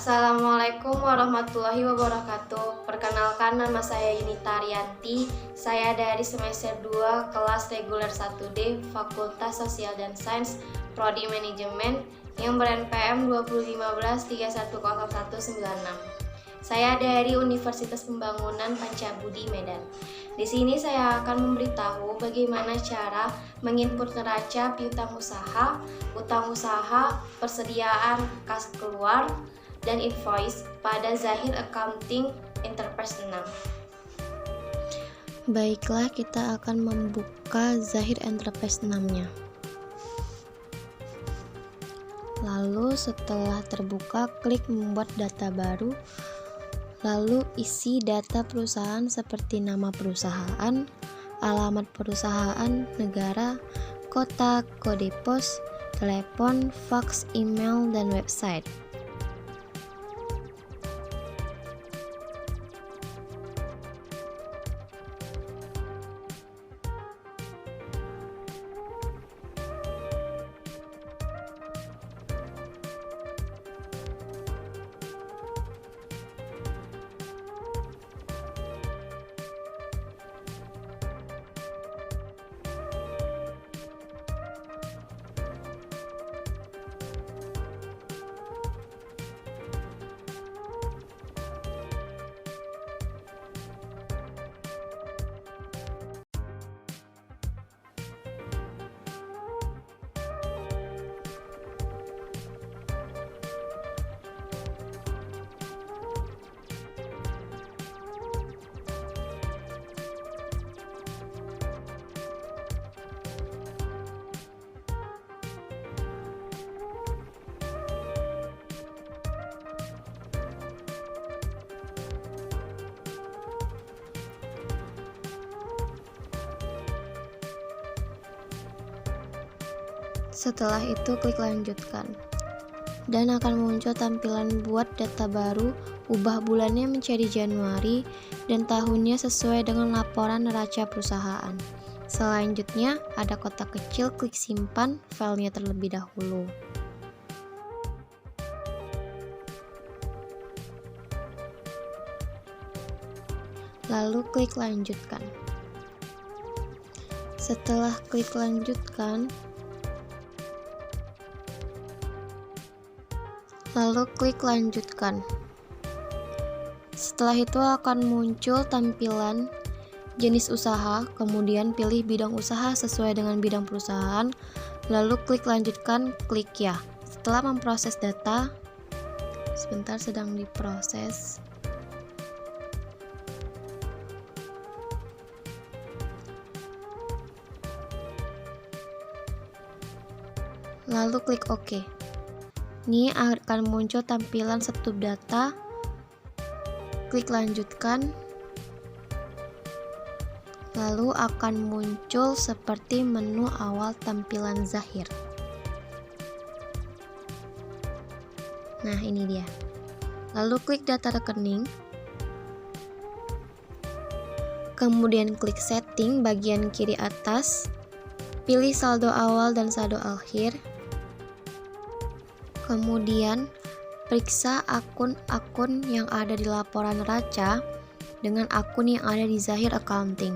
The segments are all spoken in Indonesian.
Assalamualaikum warahmatullahi wabarakatuh. Perkenalkan, nama saya Yunita Ariyanti. Saya dari semester 2 kelas reguler 1D Fakultas Sosial dan Sains Prodi Manajemen yang ber-NPM 2015-310196. Saya dari Universitas Pembangunan Pancabudi Medan. Di sini saya akan memberitahu bagaimana cara menginput neraca piutang usaha, utang usaha, persediaan kas keluar, dan invoice pada Zahir Accounting Enterprise 6. Baiklah, kita akan membuka Zahir Enterprise 6-nya. Lalu setelah terbuka, klik membuat data baru. Lalu isi data perusahaan seperti nama perusahaan, alamat perusahaan, negara, kota, kode pos, telepon, fax, email, dan website. Setelah itu klik lanjutkan dan akan muncul tampilan buat data baru, ubah bulannya menjadi Januari dan tahunnya sesuai dengan laporan neraca perusahaan. Selanjutnya ada kotak kecil, klik simpan filenya terlebih dahulu. Lalu klik lanjutkan. Setelah klik lanjutkan, lalu klik lanjutkan. Setelah itu akan muncul tampilan jenis usaha, kemudian pilih bidang usaha sesuai dengan bidang perusahaan, lalu klik lanjutkan, klik ya. Setelah memproses data, sebentar sedang diproses. Lalu klik OK. Ini akan muncul tampilan stub data, klik lanjutkan, lalu akan muncul seperti menu awal tampilan Zahir. Nah, ini dia. Lalu klik data rekening, kemudian klik setting bagian kiri atas, pilih saldo awal dan saldo akhir. Kemudian, periksa akun-akun yang ada di laporan neraca dengan akun yang ada di Zahir Accounting.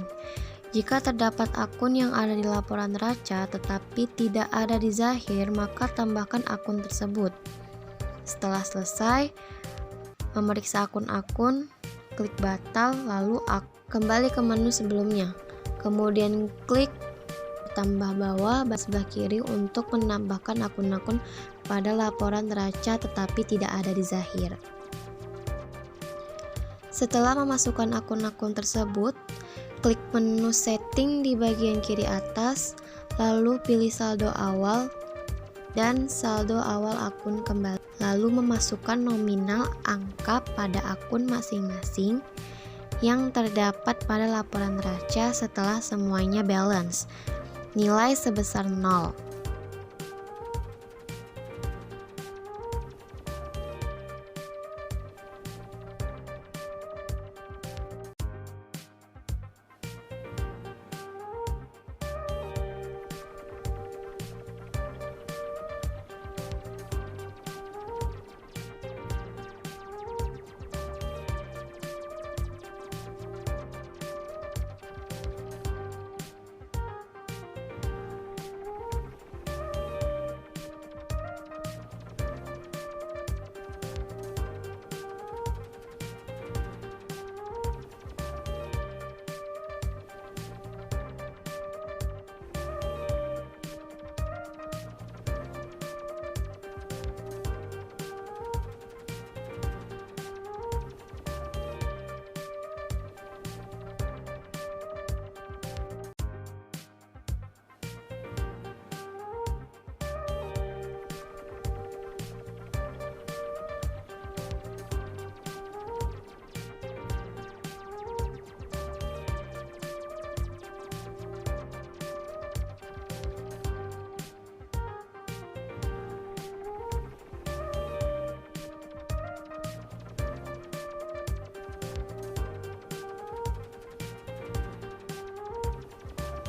Jika terdapat akun yang ada di laporan neraca tetapi tidak ada di Zahir, maka tambahkan akun tersebut. Setelah selesai memeriksa akun-akun, klik batal, lalu kembali ke menu sebelumnya. Kemudian klik tambah bawah sebelah kiri untuk menambahkan akun-akun pada laporan neraca tetapi tidak ada di Zahir. Setelah memasukkan akun-akun tersebut, klik menu setting di bagian kiri atas, lalu pilih saldo awal dan saldo awal akun kembali. Lalu memasukkan nominal angka pada akun masing-masing yang terdapat pada laporan neraca setelah semuanya balance. Nilai sebesar 0.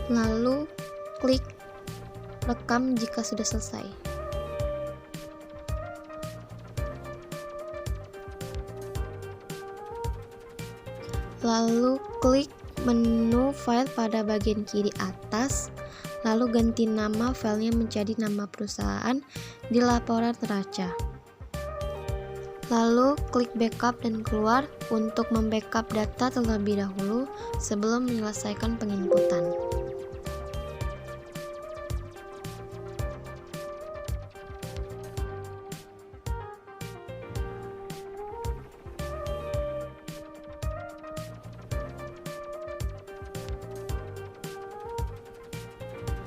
Lalu klik rekam jika sudah selesai. Lalu klik menu file pada bagian kiri atas, lalu ganti nama filenya menjadi nama perusahaan di laporan neraca. Lalu klik backup dan keluar untuk membackup data terlebih dahulu sebelum menyelesaikan penginputan.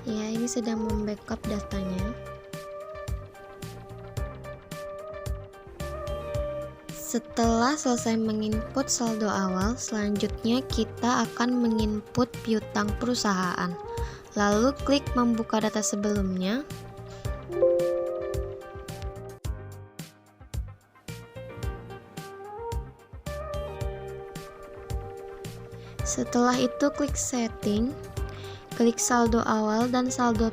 Ya, ini sedang membackup datanya. Setelah selesai menginput saldo awal, selanjutnya kita akan menginput piutang perusahaan. Lalu klik membuka data sebelumnya. Setelah itu klik setting, klik saldo awal dan saldo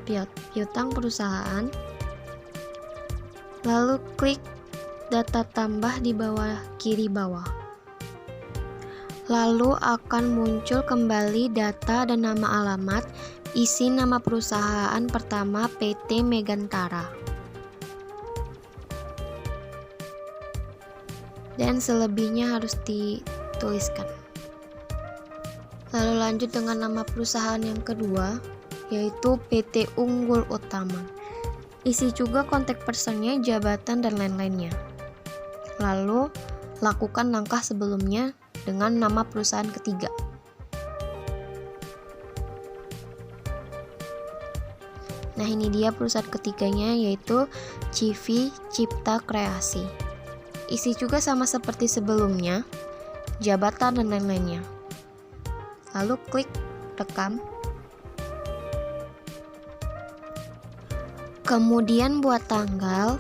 piutang perusahaan. Lalu klik data tambah di bawah kiri bawah. Lalu akan muncul kembali data dan nama alamat. Isi nama perusahaan pertama PT Megantara. Dan selebihnya harus dituliskan. Lalu lanjut dengan nama perusahaan yang kedua, yaitu PT Unggul Utama. Isi juga kontak personnya, jabatan, dan lain-lainnya. Lalu, lakukan langkah sebelumnya dengan nama perusahaan ketiga. Nah, ini dia perusahaan ketiganya, yaitu CV Cipta Kreasi. Isi juga sama seperti sebelumnya, jabatan, dan lain-lainnya. Lalu klik rekam. Kemudian buat tanggal,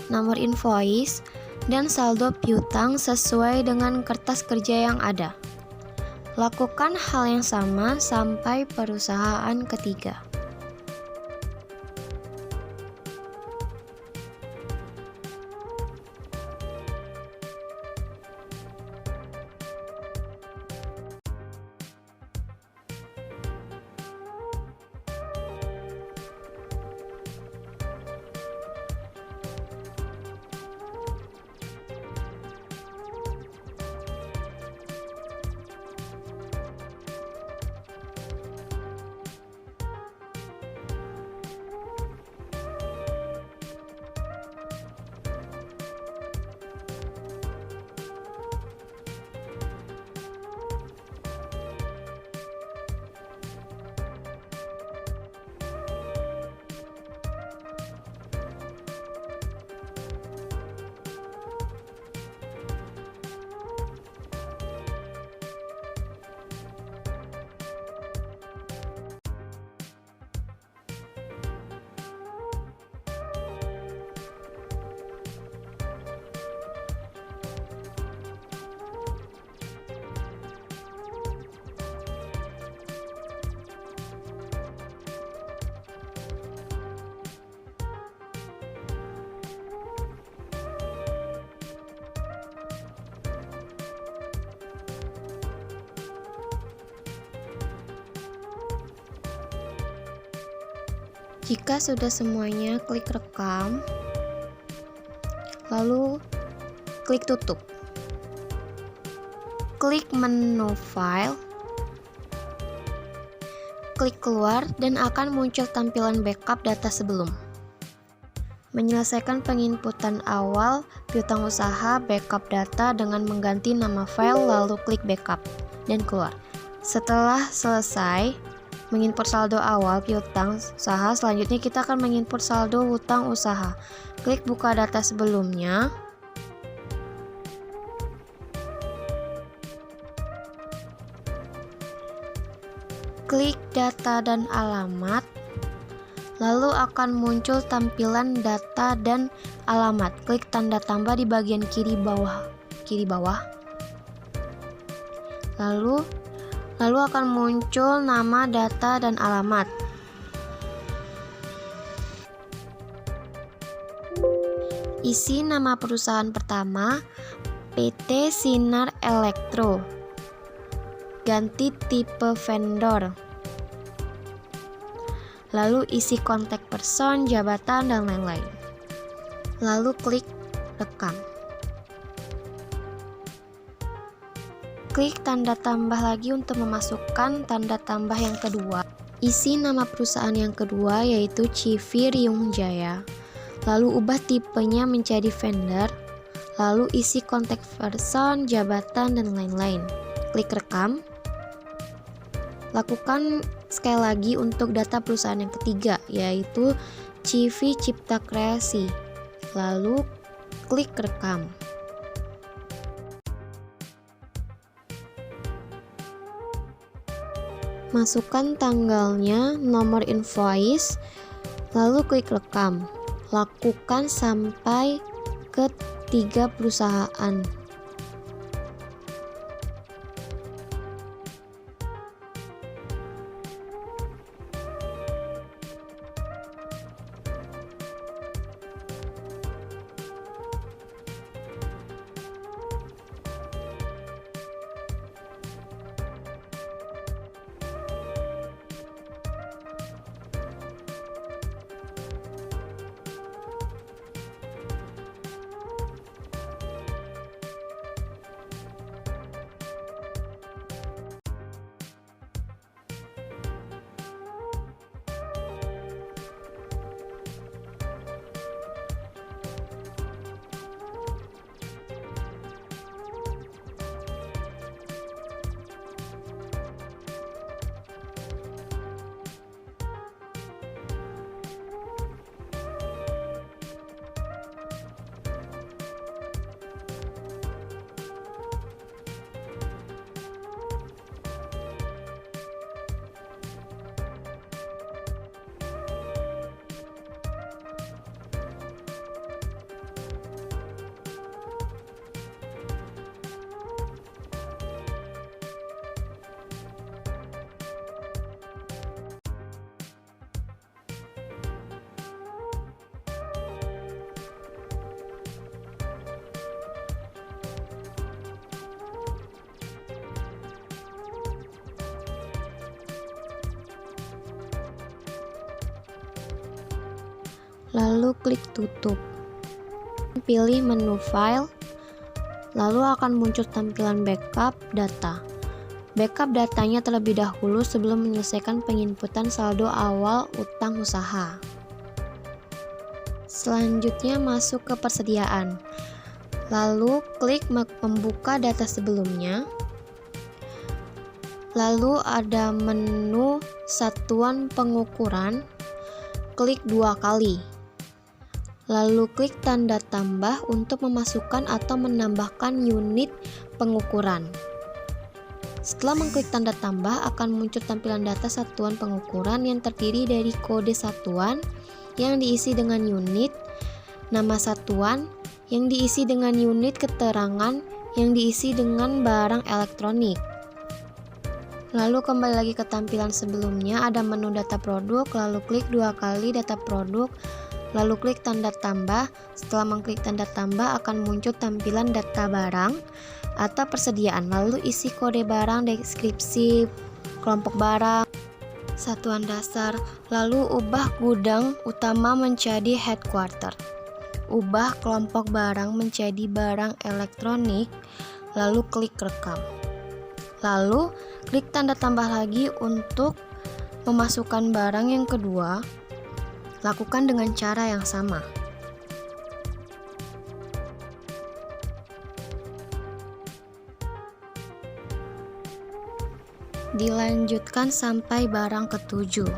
nomor invoice, dan saldo piutang sesuai dengan kertas kerja yang ada. Lakukan hal yang sama sampai perusahaan ketiga. Jika sudah semuanya, klik rekam, lalu klik tutup. Klik menu file, klik keluar, dan akan muncul tampilan backup data sebelum. Menyelesaikan penginputan awal piutang usaha, backup data dengan mengganti nama file, lalu klik backup, dan keluar. Setelah selesai menginput saldo awal piutang usaha, selanjutnya kita akan menginput saldo hutang usaha. Klik buka data sebelumnya. Klik data dan alamat. Lalu akan muncul tampilan data dan alamat. Klik tanda tambah di bagian kiri bawah. Lalu Lalu akan muncul nama, data, dan alamat. Isi nama perusahaan pertama, PT Sinar Elektro. Ganti tipe vendor. Lalu isi kontak person, jabatan, dan lain-lain. Lalu klik rekam. Klik tanda tambah lagi untuk memasukkan tanda tambah yang kedua. Isi nama perusahaan yang kedua yaitu CV Riung Jaya. Lalu ubah tipenya menjadi vendor. Lalu isi kontak person, jabatan, dan lain-lain. Klik rekam. Lakukan sekali lagi untuk data perusahaan yang ketiga yaitu CV Cipta Kreasi. Lalu klik rekam. Masukkan tanggalnya, nomor invoice, lalu klik rekam. Lakukan sampai ke 3 perusahaan. Lalu klik tutup. Pilih menu file, lalu akan muncul tampilan backup data. Backup datanya terlebih dahulu sebelum menyelesaikan penginputan saldo awal utang usaha. Selanjutnya masuk ke persediaan. Lalu klik membuka data sebelumnya. Lalu ada menu satuan pengukuran. Klik 2 kali. Lalu klik tanda tambah untuk memasukkan atau menambahkan unit pengukuran. Setelah mengklik tanda tambah, akan muncul tampilan data satuan pengukuran yang terdiri dari kode satuan yang diisi dengan unit, nama satuan yang diisi dengan unit, keterangan yang diisi dengan barang elektronik. Lalu kembali lagi ke tampilan sebelumnya, ada menu data produk, lalu klik 2 kali data produk. Lalu klik tanda tambah. Setelah mengklik tanda tambah akan muncul tampilan data barang atau persediaan. Lalu isi kode barang, deskripsi, kelompok barang, satuan dasar. Lalu ubah gudang utama menjadi headquarter. Ubah kelompok barang menjadi barang elektronik. Lalu klik rekam. Lalu klik tanda tambah lagi untuk memasukkan barang yang kedua. Lakukan dengan cara yang sama. Dilanjutkan sampai barang ketujuh.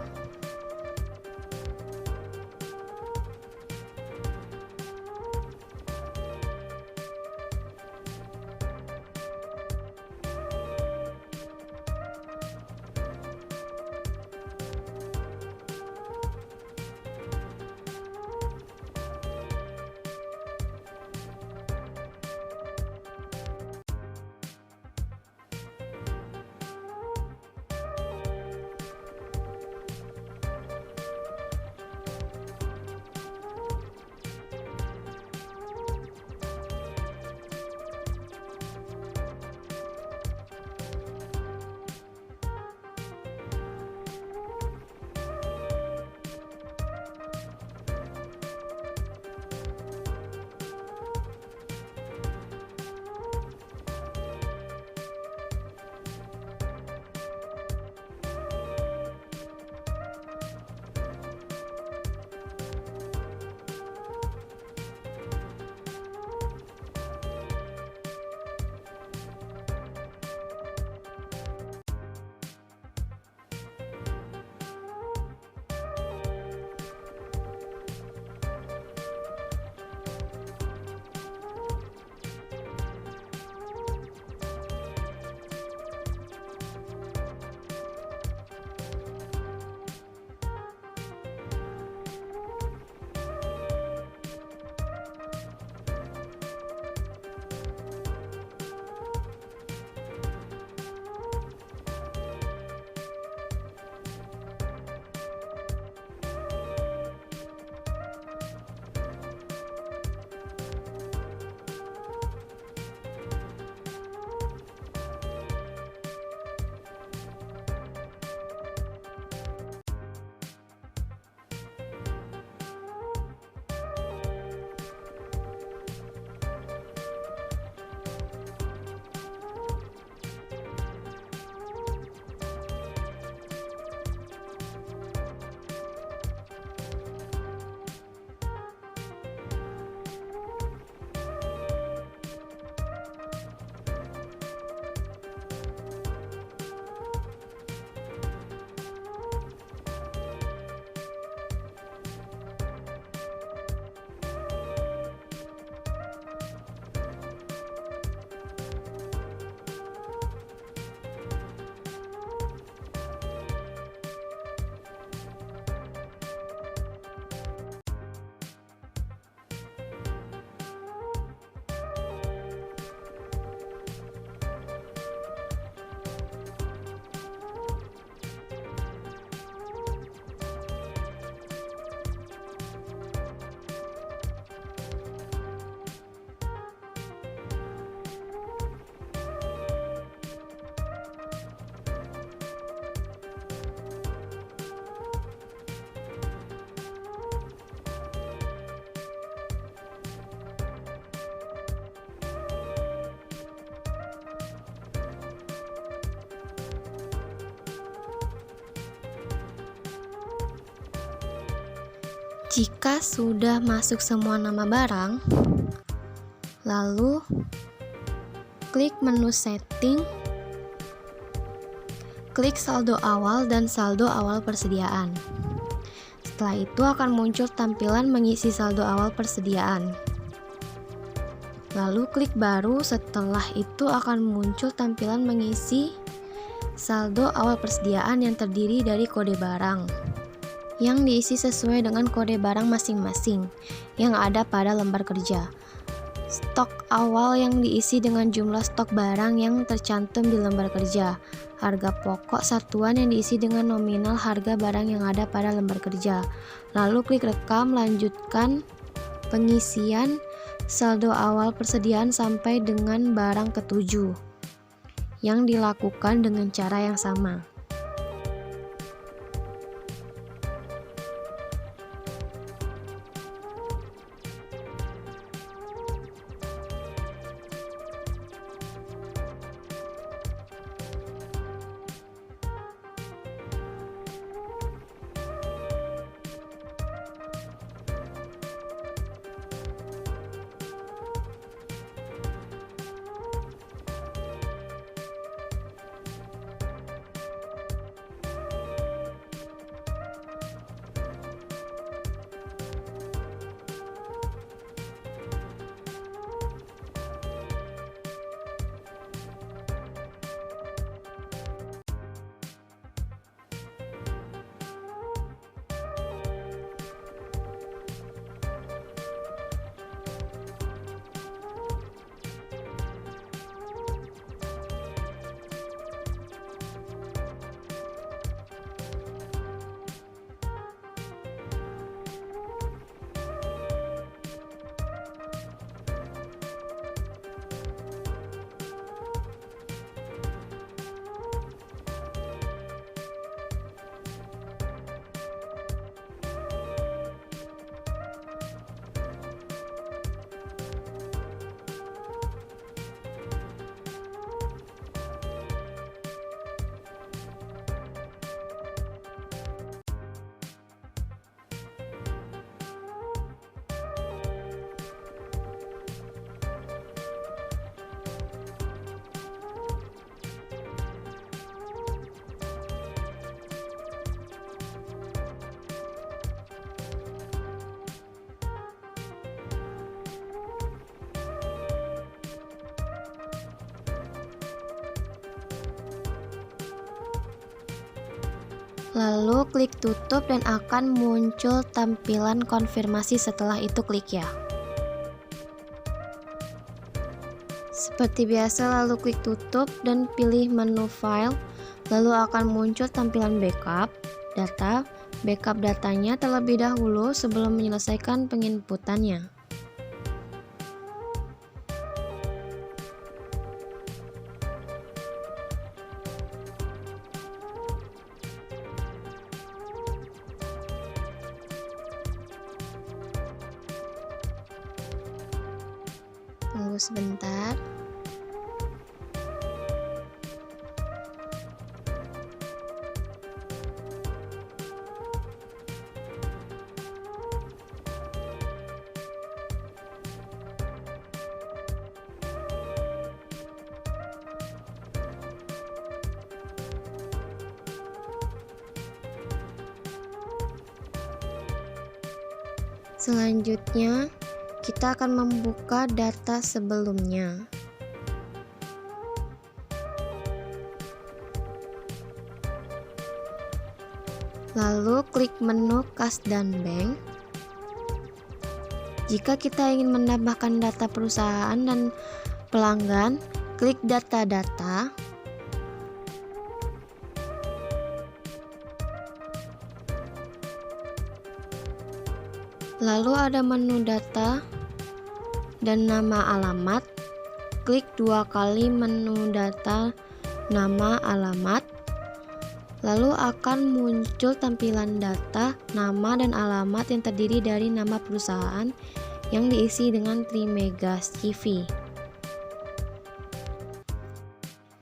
Jika sudah masuk semua nama barang, lalu klik menu setting, klik saldo awal dan saldo awal persediaan. Setelah itu akan muncul tampilan mengisi saldo awal persediaan. Lalu klik baru, setelah itu akan muncul tampilan mengisi saldo awal persediaan yang terdiri dari kode barang yang diisi sesuai dengan kode barang masing-masing yang ada pada lembar kerja. Stok awal yang diisi dengan jumlah stok barang yang tercantum di lembar kerja. Harga pokok satuan yang diisi dengan nominal harga barang yang ada pada lembar kerja. Lalu klik rekam, lanjutkan pengisian saldo awal persediaan sampai dengan barang ketujuh yang dilakukan dengan cara yang sama. Lalu klik tutup dan akan muncul tampilan konfirmasi setelah itu klik ya. Seperti biasa, lalu klik tutup dan pilih menu file, lalu akan muncul tampilan backup data. Backup datanya terlebih dahulu sebelum menyelesaikan penginputannya. Tunggu sebentar. Selanjutnya, kita akan membuka data sebelumnya. Lalu klik menu Kas dan Bank. Jika kita ingin menambahkan data perusahaan dan pelanggan, klik data-data. Lalu ada menu data dan nama alamat. Klik 2 kali menu data, nama, alamat. Lalu akan muncul tampilan data, nama, dan alamat yang terdiri dari nama perusahaan yang diisi dengan Trimega CV.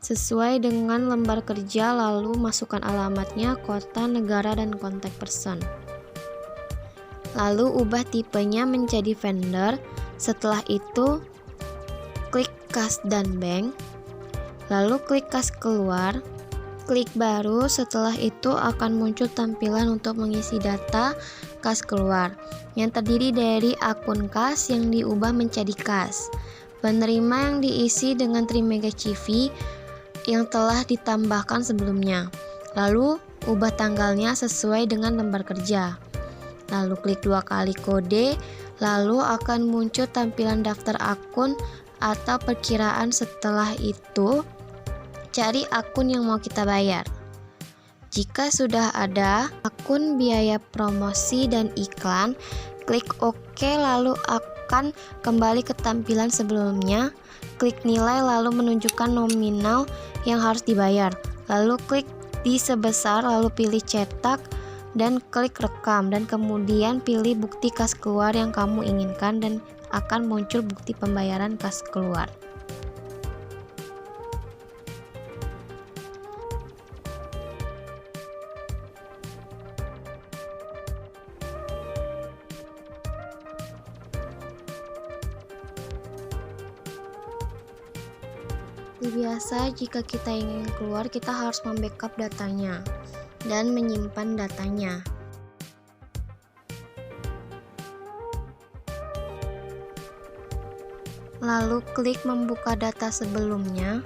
Sesuai dengan lembar kerja, lalu masukkan alamatnya, kota, negara, dan kontak person. lalu ubah tipenya menjadi vendor. Setelah itu klik kas dan bank, lalu klik kas keluar, klik baru. Setelah itu akan muncul tampilan untuk mengisi data kas keluar yang terdiri dari akun kas yang diubah menjadi kas, penerima yang diisi dengan Trimega CV yang telah ditambahkan sebelumnya, lalu ubah tanggalnya sesuai dengan lembar kerja, lalu klik 2 kali kode, lalu akan muncul tampilan daftar akun atau perkiraan. Setelah itu cari akun yang mau kita bayar. Jika sudah ada akun biaya promosi dan iklan, klik OK, lalu akan kembali ke tampilan sebelumnya. Klik nilai lalu menunjukkan nominal yang harus dibayar. Lalu klik di sebesar, lalu pilih cetak dan klik rekam, dan kemudian pilih bukti kas keluar yang kamu inginkan dan akan muncul bukti pembayaran kas keluar. Seperti biasa, jika kita ingin keluar, kita harus membackup datanya dan menyimpan datanya. Lalu klik membuka data sebelumnya.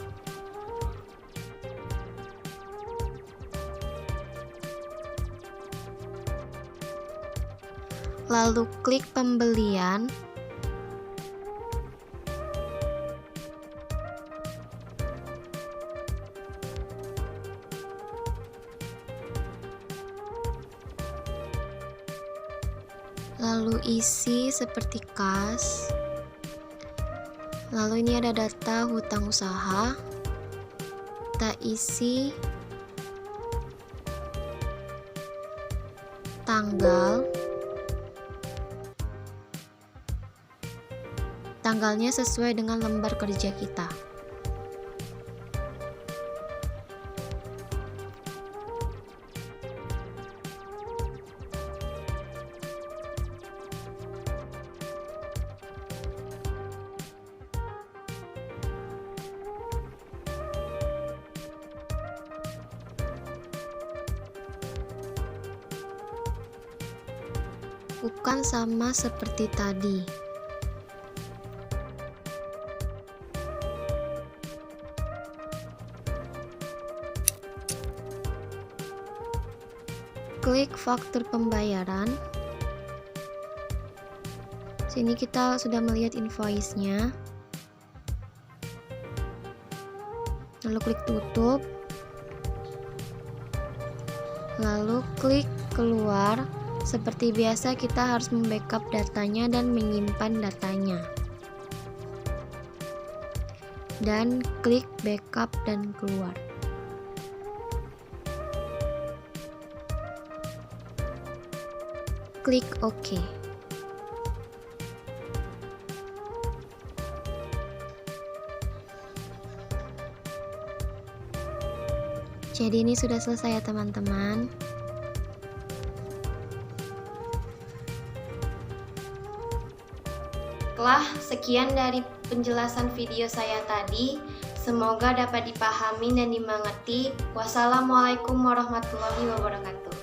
Lalu klik pembelian. Lalu isi seperti kas. Lalu ini ada data hutang usaha. Kita isi tanggalnya sesuai dengan lembar kerja kita. Bukan sama seperti tadi. Klik faktur pembayaran. Sini kita sudah melihat invoice-nya. Lalu klik tutup. Lalu klik keluar. Seperti biasa, kita harus membackup datanya dan menyimpan datanya. Dan klik backup dan keluar. Klik OK. Jadi ini sudah selesai ya teman-teman. Setelah sekian dari penjelasan video saya tadi, semoga dapat dipahami dan dimengerti. Wassalamualaikum warahmatullahi wabarakatuh.